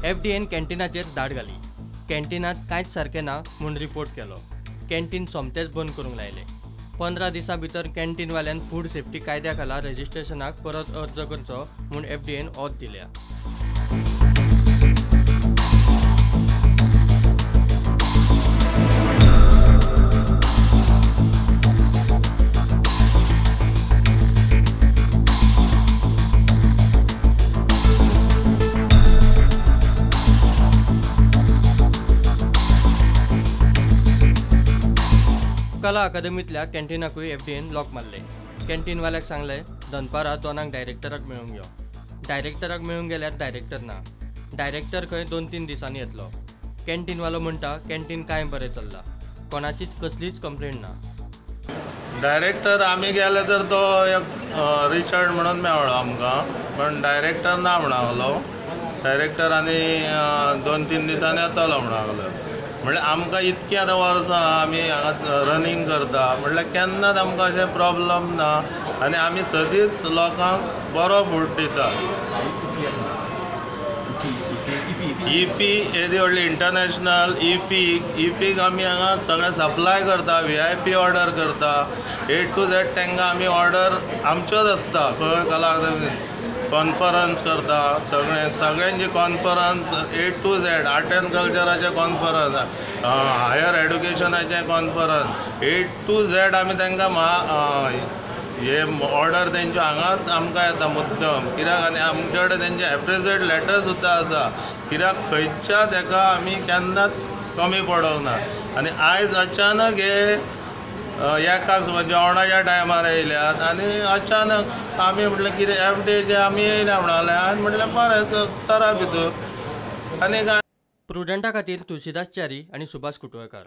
FDN कॅन्टीनाचेर धाड घाली। कॅन्टीनात कांयच सारकें ना म्हूण रिपोर्ट केलो। कॅन्टीन सोमतेच बंद करूंक लायले। 15 दिसां भितर कॅन्टीनवाल्यान फूड सेफ्टी कायद्या खाला रजिस्ट्रेशनाक परत अर्ज करचो म्हूण एफडीएन ऑथ दिल्या। कला अकादमींतल्या कॅन्टीनाकूय एफडीएन लॉक मारले। कॅन्टीनवाल्याक सांगले दनपारां 2 डायरेक्टराक मेळूंक यो। डायरेक्टराक मेळूंक गेल्यार डायरेक्टर ना। डायरेक्टर खंय 2-3 दिसांनी येतलो। कॅन्टीनवालो म्हणटा कॅन्टीन काय बरें चल्लां, कोणाचीच कसलीच कंप्लेंट ना। डायरेक्टर आमी गेले तर तो एक रिचर्ड म्हणून मेळ्ळो आमकां, पण डायरेक्टर ना म्हणलो। डायरेक्टर आनी 2-3 दिसांनी येतलो म्हणलो। म्हणल्यार आमकां इतकी आतां वर्सां आमी हांगा रनिंग करता, म्हणल्यार केन्नाच आमकां अशें प्रॉब्लम ना आनी आमी सदींच लोकांक बरो फूड दिता। इफी येदी व्हडली इंटरनॅशनल इफीक आमी हांगा सगळें सप्लाय करता, VIP ऑर्डर करता, A to Z तांकां आमी ऑर्डर आमच्योच आसता। खंय कला अकादमींत कॉन्फरन्स करता, सगळ्यांची conference A to Z, art and कल्चराचे कॉन्फरन्स, हायर एड्युकेशनाचे कॉन्फरन्स, A to Z आमी तांकां हे ऑर्डर तेंच्यो हांगाच आमकां येता मुद्दम। कित्याक आनी आमचे कडेन तेंचे एप्रिसिएट लेटर सुद्दां आसा, कित्याक खंयच्या तेका आमी केन्नाच कमी पडोंक ना। आनी आयज अचानक हे एकाक जेवणाच्या टायमार येयल्यात आनी अचानक आमी म्हटलें कितें एफडीएचे आमी येयना म्हणले। आनी म्हटलें बरें चरा भितर आनी काय। प्रुडंटा खातीर तुळशीदास च्यारी आनी सुभाष कुटवळकार।